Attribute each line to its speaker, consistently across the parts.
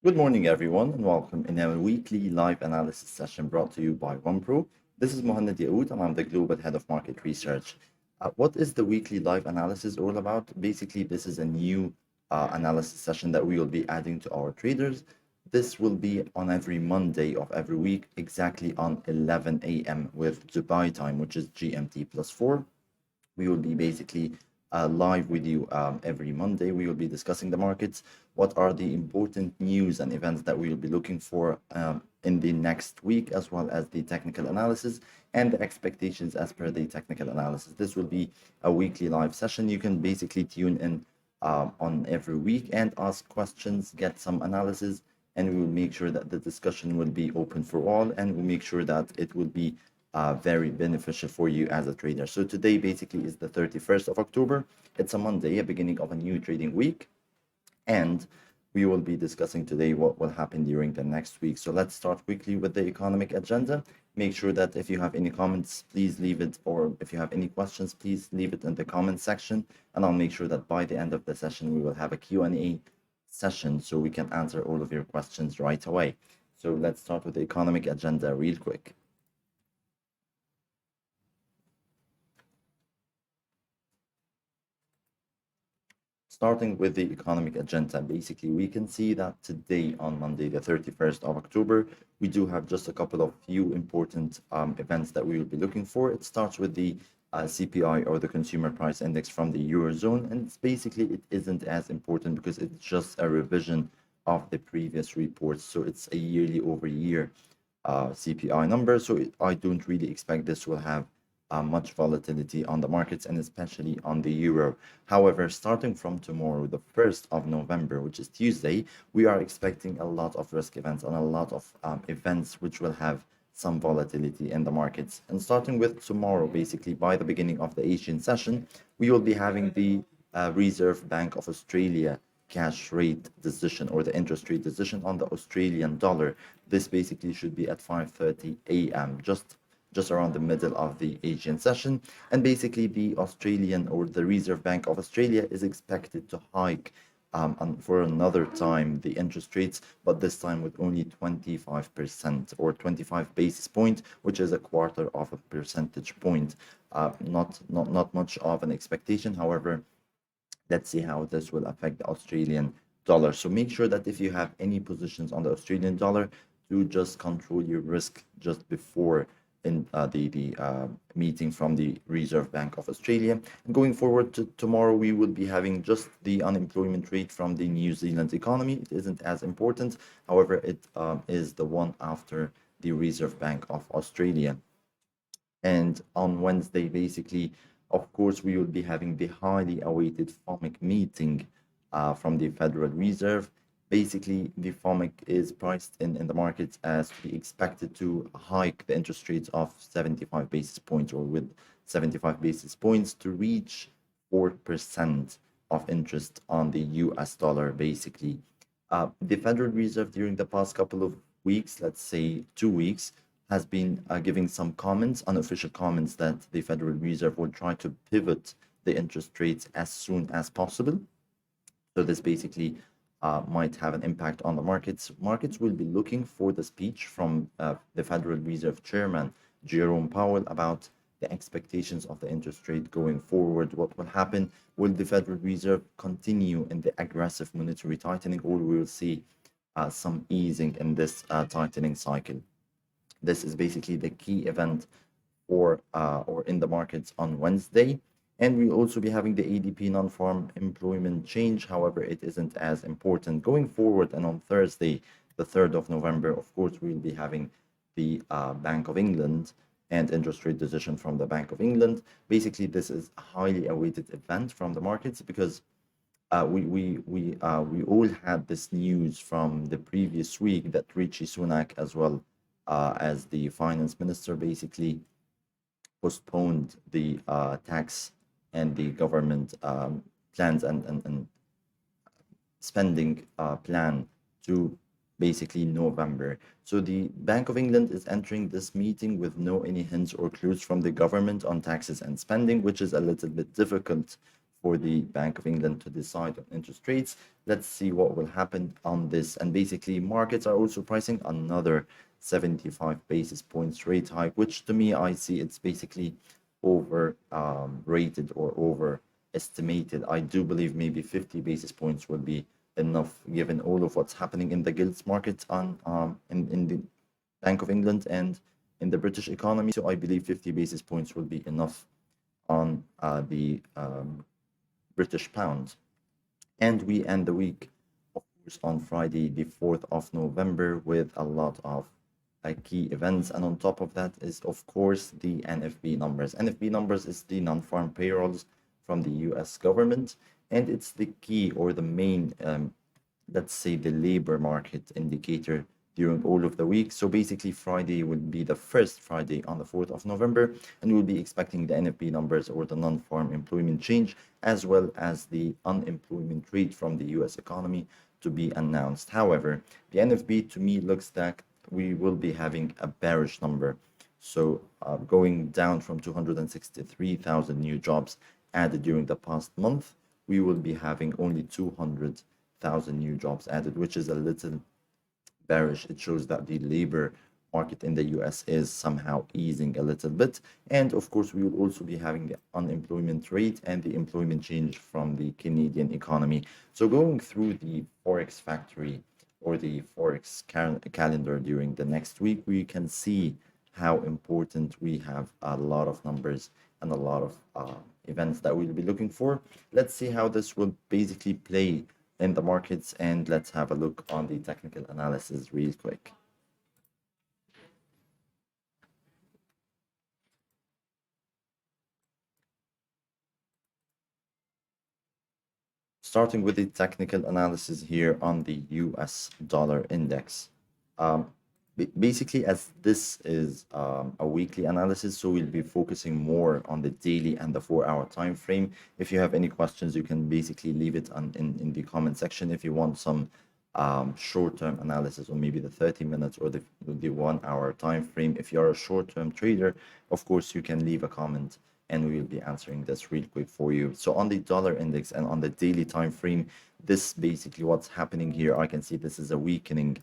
Speaker 1: Good morning, everyone, and welcome in our weekly live analysis session brought to you by ONEPRO. This is Mohanad Yakout, and I'm the Global Head of Market Research. What is the weekly live analysis all about? Basically, this is a new analysis session that we will be adding to our traders. This will be on every Monday of every week, exactly on 11 a.m. with Dubai time, which is GMT plus 4. We will be basically live with you every Monday. We will be discussing the markets. What are the important news and events that we will be looking for in the next week, as well as the technical analysis and the expectations as per the technical analysis. This will be a weekly live session. You can basically tune in on every week and ask questions, get some analysis, and we will make sure that the discussion will be open for all, and we'll make sure that it will be very beneficial for you as a trader. So today basically is the 31st of October. It's a Monday, a beginning of a new trading week. And we will be discussing today what will happen during the next week. So let's start quickly with the economic agenda. Make sure that if you have any comments, please leave it, or if you have any questions, please leave it in the comment section. And I'll make sure that by the end of the session, we will have a Q&A session so we can answer all of your questions right away. So let's start with the economic agenda real quick. Starting with the economic agenda, basically, we can see that today on Monday, the 31st of October, we do have just a couple of few important events that we will be looking for. It starts with the CPI, or the Consumer Price Index from the Eurozone, and it's basically, it isn't as important because it's just a revision of the previous reports. So it's a yearly over year CPI number. So I don't really expect this will have much volatility on the markets, and especially on the euro. However, starting from tomorrow, the 1st of November, which is Tuesday, we are expecting a lot of risk events and a lot of events which will have some volatility in the markets. And starting with tomorrow, basically by the beginning of the Asian session, we will be having the Reserve Bank of Australia cash rate decision, or the interest rate decision on the Australian dollar. This basically should be at 5:30 a.m. Just around the middle of the Asian session. And basically, the Australian, or the Reserve Bank of Australia, is expected to hike for another time the interest rates, but this time with only 25%, or 25 basis point, which is a quarter of a percentage point. Not much of an expectation. However, let's see how this will affect the Australian dollar. So make sure that if you have any positions on the Australian dollar, to just control your risk just before in the meeting from the Reserve Bank of Australia. And going forward to tomorrow, we will be having just the unemployment rate from the New Zealand economy. It isn't as important. However, it is the one after the Reserve Bank of Australia. And on Wednesday, basically, of course, we will be having the highly awaited FOMC meeting from the Federal Reserve. Basically, the FOMC is priced in the markets as to be expected to hike the interest rates of 75 basis points, or with 75 basis points to reach 4% of interest on the US dollar, basically. The Federal Reserve during the past couple of weeks, let's say 2 weeks, has been giving some comments, unofficial comments, that the Federal Reserve will try to pivot the interest rates as soon as possible. So this basically might have an impact on the markets. Markets will be looking for the speech from the Federal Reserve Chairman, Jerome Powell, about the expectations of the interest rate going forward. What will happen? Will the Federal Reserve continue in the aggressive monetary tightening, or we will see some easing in this tightening cycle? This is basically the key event or in the markets on Wednesday. And we'll also be having the ADP non-farm employment change. However, it isn't as important going forward. And on Thursday, the 3rd of November, of course, we'll be having the Bank of England and interest rate decision from the Bank of England. Basically, this is a highly awaited event from the markets, because we all had this news from the previous week that Rishi Sunak, as well as the finance minister, basically postponed the tax and the government plans and spending plan to basically November. So the Bank of England is entering this meeting with no any hints or clues from the government on taxes and spending, which is a little bit difficult for the Bank of England to decide on interest rates. Let's see what will happen on this. And basically, markets are also pricing another 75 basis points rate hike, which to me, I see it's basically over rated or overestimated. I do believe maybe 50 basis points will be enough given all of what's happening in the gilts market on in the Bank of England and in the British economy. So I believe 50 basis points will be enough on the British pound. And we end the week, of course, on Friday, the 4th of November, with a lot of key events. And on top of that is, of course, the NFP numbers. NFP numbers is the non-farm payrolls from the US government. And it's the key or the main, let's say, the labor market indicator during all of the week. So basically, Friday will be the first Friday on the 4th of November, and we'll be expecting the NFP numbers or the non-farm employment change, as well as the unemployment rate from the US economy to be announced. However, the NFP to me looks like we will be having a bearish number. So going down from 263,000 new jobs added during the past month, we will be having only 200,000 new jobs added, which is a little bearish. It shows that the labor market in the US is somehow easing a little bit. And of course, we will also be having the unemployment rate and the employment change from the Canadian economy. So going through the Forex factory or the Forex calendar during the next week, we can see how important we have a lot of numbers and a lot of events that we'll be looking for. Let's see how this will basically play in the markets, and let's have a look on the technical analysis real quick. Starting with the technical analysis here on the US dollar index. Um, Basically, as this is a weekly analysis, so we'll be focusing more on the daily and the 4 hour time frame. If you have any questions, you can basically leave it in the comment section. If you want some short-term analysis, or maybe the 30 minutes or the 1 hour time frame, if you're a short-term trader, of course, you can leave a comment and we will be answering this real quick for you. So on the dollar index and on the daily time frame, this basically what's happening here. I can see this is a weakening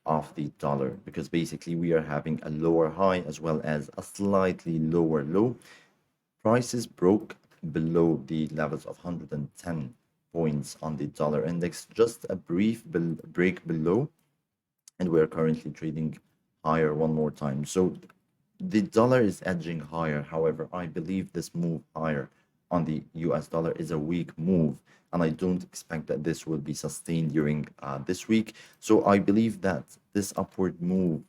Speaker 1: of the dollar, because basically we are having a lower high as well as a slightly lower low. Prices broke below the levels of 110 points on the dollar index, just a brief break below, and we're currently trading higher one more time. So the dollar is edging higher. However, I believe this move higher on the US dollar is a weak move, and I don't expect that this will be sustained during this week. So I believe that this upward move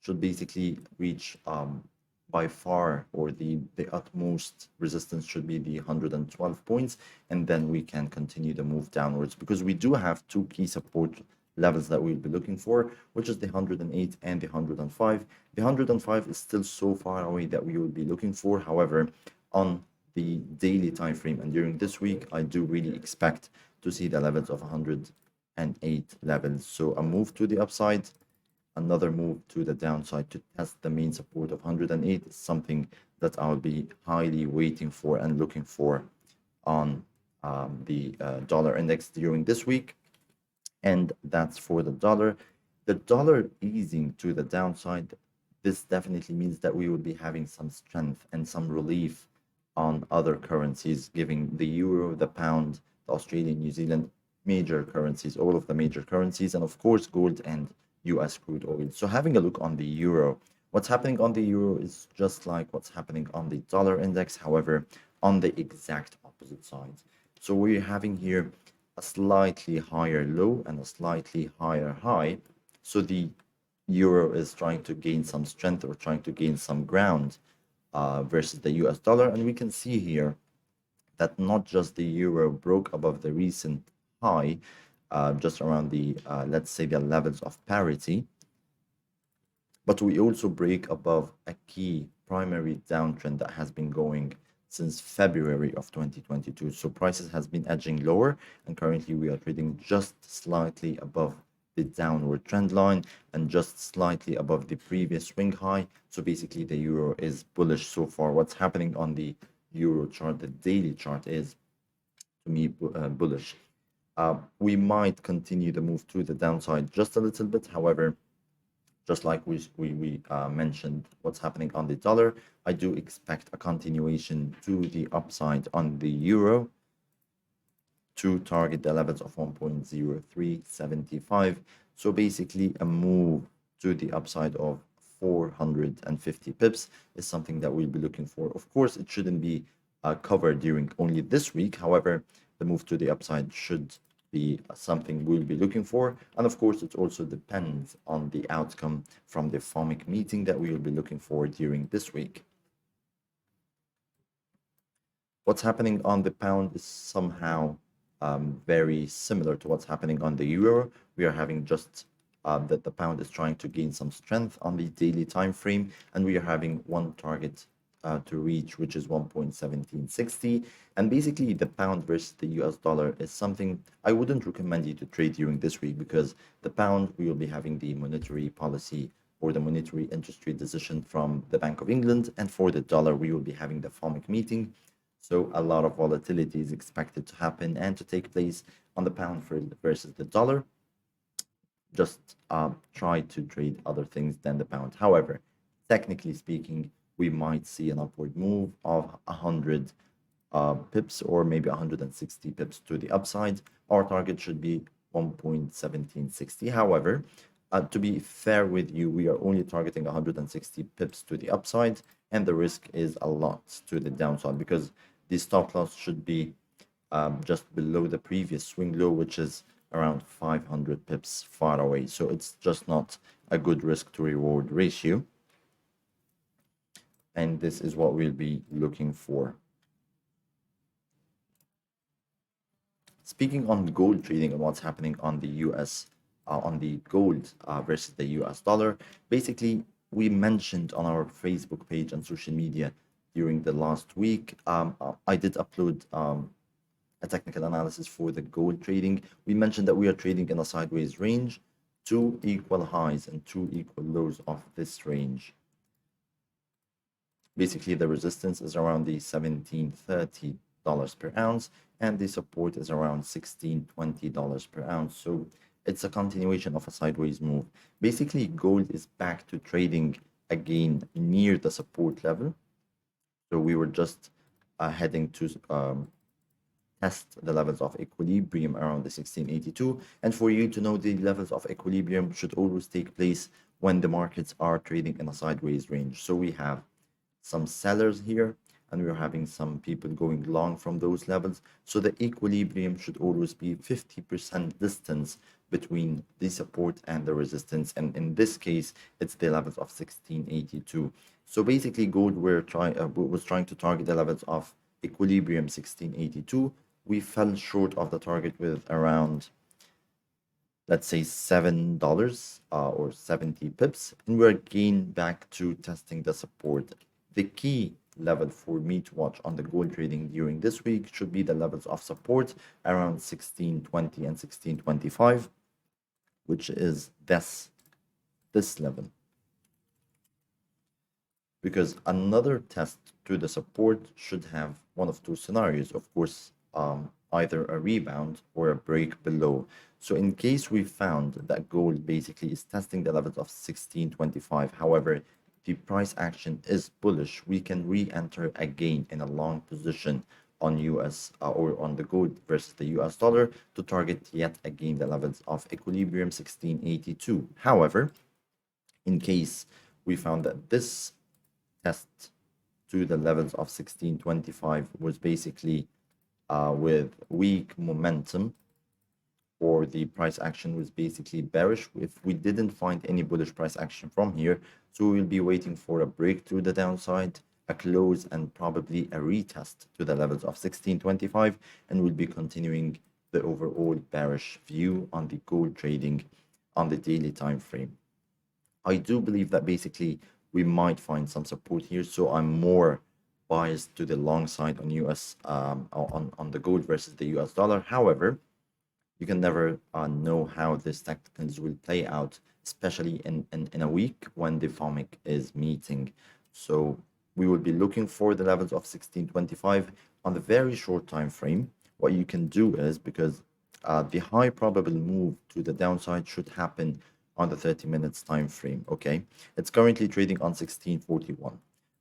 Speaker 1: should basically reach by far, or the utmost resistance should be the 112 points, and then we can continue the move downwards, because we do have two key support levels that we'll be looking for, which is the 108 and the 105. The 105 is still so far away that we will be looking for. However, on the daily time frame and during this week, I do really expect to see the levels of 108 levels. So a move to the upside, another move to the downside to test the main support of 108 is something that I'll be highly waiting for and looking for on the dollar index during this week. And that's for the dollar. The dollar easing to the downside, this definitely means that we will be having some strength and some relief on other currencies, giving the euro, the pound, the Australian, New Zealand, major currencies, all of the major currencies, and of course, gold and US crude oil. So having a look on the euro, what's happening on the euro is just like what's happening on the dollar index, however, on the exact opposite side. So we're having here a slightly higher low and a slightly higher high. So the euro is trying to gain some strength or trying to gain some ground versus the US dollar. And we can see here that not just the euro broke above the recent high, just around the, let's say, the levels of parity, but we also break above a key primary downtrend that has been going since February of 2022. So prices has been edging lower, and currently we are trading just slightly above the downward trend line and just slightly above the previous swing high. So basically the euro is bullish so far. What's happening on the euro chart, the daily chart, is me bullish. We might continue the move to the downside just a little bit. However, just like we mentioned what's happening on the dollar, I do expect a continuation to the upside on the euro to target the levels of 1.0375. So basically, a move to the upside of 450 pips is something that we'll be looking for. Of course, it shouldn't be covered during only this week. However, the move to the upside should be something we'll be looking for. And of course, it also depends on the outcome from the FOMC meeting that we will be looking for during this week. What's happening on the pound is somehow very similar to what's happening on the euro. We are having just that the pound is trying to gain some strength on the daily time frame, and we are having one target to reach, which is 1.1760. And basically, the pound versus the US dollar is something I wouldn't recommend you to trade during this week, because the pound, we will be having the monetary policy or the monetary interest rate decision from the Bank of England, and for the dollar, we will be having the FOMC meeting. So a lot of volatility is expected to happen and to take place on the pound versus the dollar. Just try to trade other things than the pound. However, technically speaking, we might see an upward move of 100 pips or maybe 160 pips to the upside. Our target should be 1.1760. However, to be fair with you, we are only targeting 160 pips to the upside, and the risk is a lot to the downside, because the stop loss should be just below the previous swing low, which is around 500 pips far away. So it's just not a good risk to reward ratio. And this is what we'll be looking for. Speaking on gold trading and what's happening on the US, on the gold versus the US dollar, basically, we mentioned on our Facebook page and social media during the last week, I did upload a technical analysis for the gold trading. We mentioned that we are trading in a sideways range, two equal highs and two equal lows of this range. Basically, the resistance is around the $17.30 per ounce, and the support is around $16.20 per ounce. So it's a continuation of a sideways move. Basically, gold is back to trading again near the support level. So we were just heading to test the levels of equilibrium around the 1682. And for you to know, the levels of equilibrium should always take place when the markets are trading in a sideways range. So we have some sellers here, and we're having some people going long from those levels. So the equilibrium should always be 50% distance between the support and the resistance. And in this case, it's the levels of 1682. So basically, gold was trying to target the levels of equilibrium 1682. We fell short of the target with around, let's say, $7 or 70 pips, and we're again back to testing the support. The key level for me to watch on the gold trading during this week should be the levels of support around 1620 and 1625, which is this level. Because another test to the support should have one of two scenarios, of course, either a rebound or a break below. So in case we found that gold basically is testing the levels of 1625, however, the price action is bullish, we can re-enter again in a long position on US or on the gold versus the US dollar to target yet again the levels of equilibrium 1682. However, in case we found that this test to the levels of 1625 was basically with weak momentum, or the price action was basically bearish, if we didn't find any bullish price action from here, so we'll be waiting for a break to the downside, a close, and probably a retest to the levels of 1625, and we'll be continuing the overall bearish view on the gold trading on the daily time frame. I do believe that basically we might find some support here, so I'm more biased to the long side on US on the gold versus the US dollar. However, you can never know how this tacticals will play out, especially in a week when the FOMC is meeting. So we will be looking for the levels of 1625 on the very short time frame. what you can do is, because the high probable move to the downside should happen on the 30 minutes time frame, okay? It's currently trading on 1641.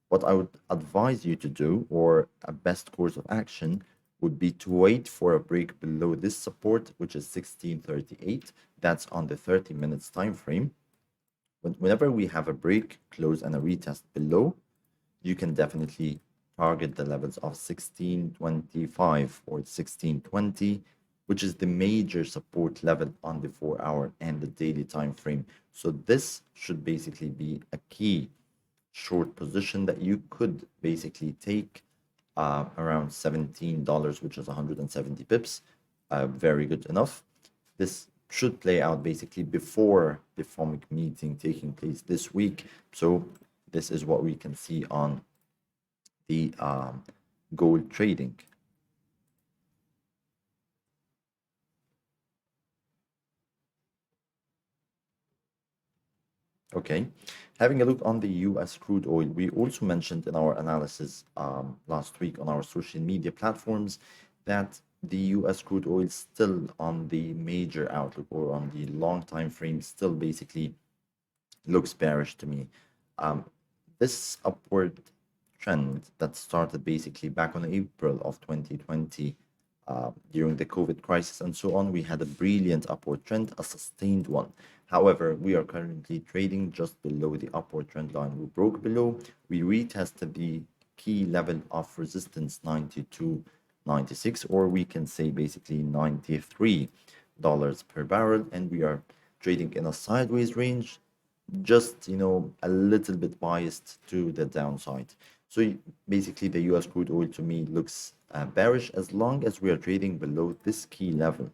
Speaker 1: What I would advise you to do, or a best course of action, would be to wait for a break below this support, which is 1638. That's on the 30 minutes time frame. Whenever we have a break, close, and a retest below, you can definitely target the levels of 1625 or 1620, which is the major support level on the 4 hour and the daily time frame. So this should basically be a key short position that you could basically take around $17, which is 170 pips. Very good enough. This should play out basically before the FOMC meeting taking place this week. So this is what we can see on the gold trading. Okay, having a look on the US crude oil, we also mentioned in our analysis last week on our social media platforms that the US crude oil still on the major outlook or on the long time frame still basically looks bearish to me. Um, this upward trend that started basically back on April of 2020 during the COVID crisis and so on, we had a brilliant upward trend, a sustained one. However, we are currently trading just below the upward trend line. We broke below, we retested the key level of resistance 92.96, or we can say basically $93 per barrel, and we are trading in a sideways range, just a little bit biased to the downside. So basically the US crude oil to me looks bearish as long as we are trading below this key level.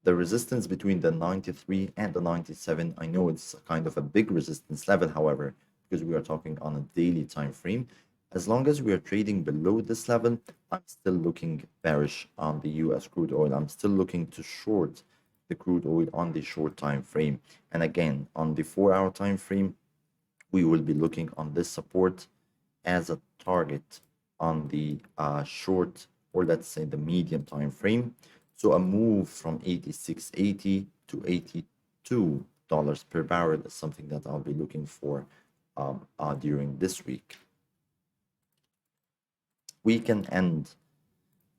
Speaker 1: The resistance between the 93 and the 97, I know it's kind of a big resistance level, however, because we are talking on a daily time frame. As long as we are trading below this level, I'm still looking bearish on the US crude oil. I'm still looking to short the crude oil on the short time frame. And again, on the 4 hour time frame, we will be looking on this support as a target on the short, or let's say the medium time frame. So a move from 86.80 to $82 per barrel is something that I'll be looking for during this week. We can end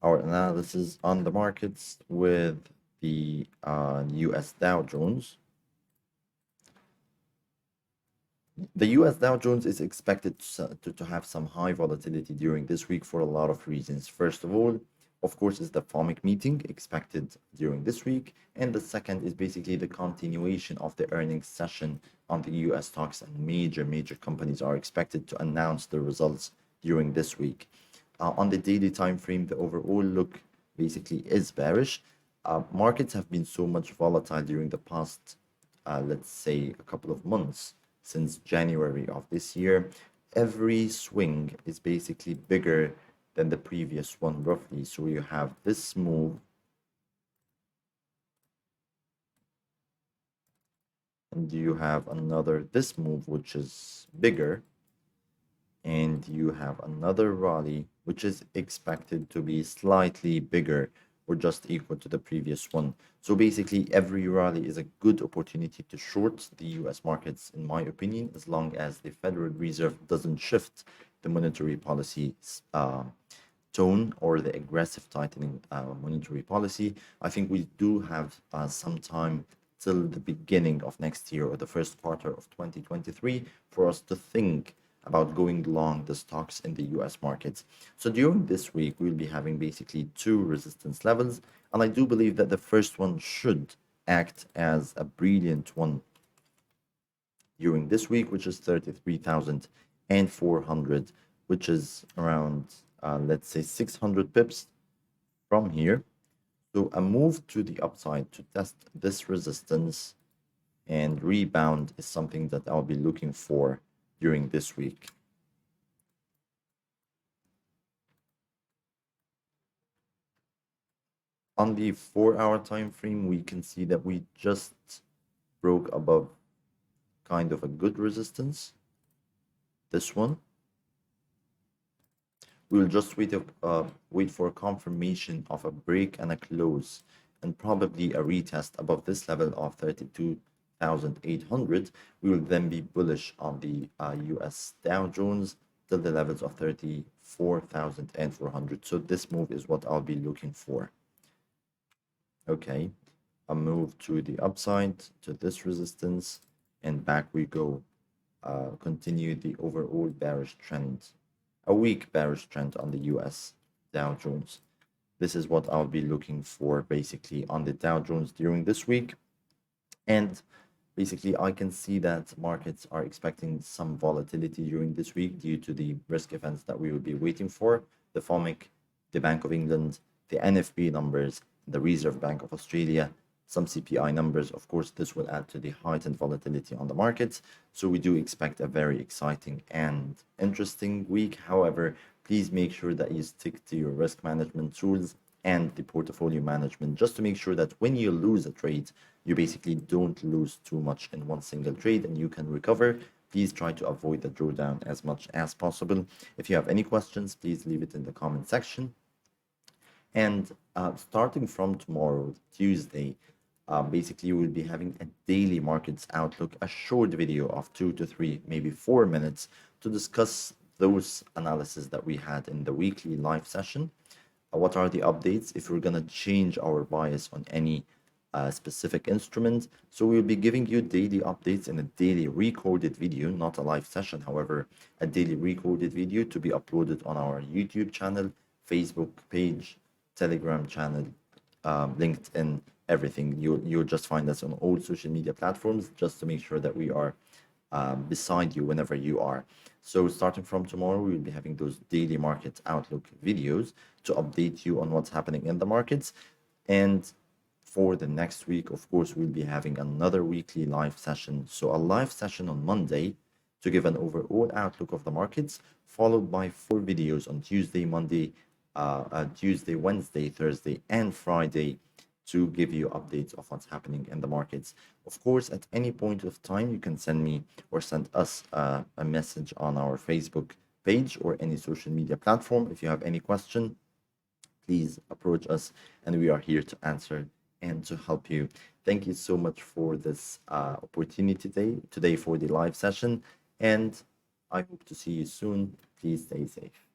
Speaker 1: our analysis on the markets with the US Dow Jones. The US Dow Jones is expected to have some high volatility during this week for a lot of reasons. First of all, of course, is the FOMC meeting expected during this week. And the second is basically the continuation of the earnings session on the US stocks, and major companies are expected to announce the results during this week. On the daily time frame, the overall look basically is bearish. Markets have been so much volatile during the past, let's say, a couple of months since January of this year. Every swing is basically bigger than the previous one, roughly. So you have this move, and you have this move, which is bigger, and you have another rally, which is expected to be slightly bigger or just equal to the previous one. So basically, every rally is a good opportunity to short the US markets, in my opinion, as long as the Federal Reserve doesn't shift the monetary policy tone or the aggressive tightening monetary policy. I think we do have some time till the beginning of next year or the first quarter of 2023 for us to think about going long the stocks in the US markets. So during this week, we'll be having basically two resistance levels. And I do believe that the first one should act as a brilliant one during this week, which is 33,400, which is around, let's say, 600 pips from here. So a move to the upside to test this resistance and rebound is something that I'll be looking for during this week. On the 4 hour time frame, we can see that we just broke above kind of a good resistance. This one. We will just wait for a confirmation of a break and a close, and probably a retest above this level of 32,800. We will then be bullish on the US Dow Jones till the levels of 34,400. So this move is what I'll be looking for. Okay, a move to the upside to this resistance, and back we go. Continue the overall bearish trend, a weak bearish trend on the US Dow Jones. This is what I'll be looking for basically on the Dow Jones during this week. And basically, I can see that markets are expecting some volatility during this week due to the risk events that we will be waiting for: the FOMC, the Bank of England, the NFP numbers, the Reserve Bank of Australia, some CPI numbers. Of course, this will add to the heightened volatility on the markets. So we do expect a very exciting and interesting week. However, please make sure that you stick to your risk management tools and the portfolio management, just to make sure that when you lose a trade, you basically don't lose too much in one single trade and you can recover. Please try to avoid the drawdown as much as possible. If you have any questions, please leave it in the comment section. And starting from tomorrow, Tuesday, basically we'll be having a daily markets outlook, a short video of 2 to 3, maybe 4 minutes to discuss those analysis that we had in the weekly live session. What are the updates if we're going to change our bias on any specific instrument. So we'll be giving you daily updates in a daily recorded video, not a live session, however, a daily recorded video to be uploaded on our YouTube channel, Facebook page, Telegram channel, LinkedIn, everything. You'll just find us on all social media platforms, just to make sure that we are beside you whenever you are. So starting from tomorrow, we'll be having those daily market outlook videos to update you on what's happening in the markets. And for the next week, of course, we'll be having another weekly live session. So a live session on Monday to give an overall outlook of the markets, followed by 4 videos on Tuesday, Wednesday, Thursday, and Friday to give you updates of what's happening in the markets. Of course, at any point of time, you can send me or send us a message on our Facebook page or any social media platform. If you have any question, please approach us and we are here to answer and to help you. Thank you so much for this opportunity today for the live session, and I hope to see you soon. Please stay safe.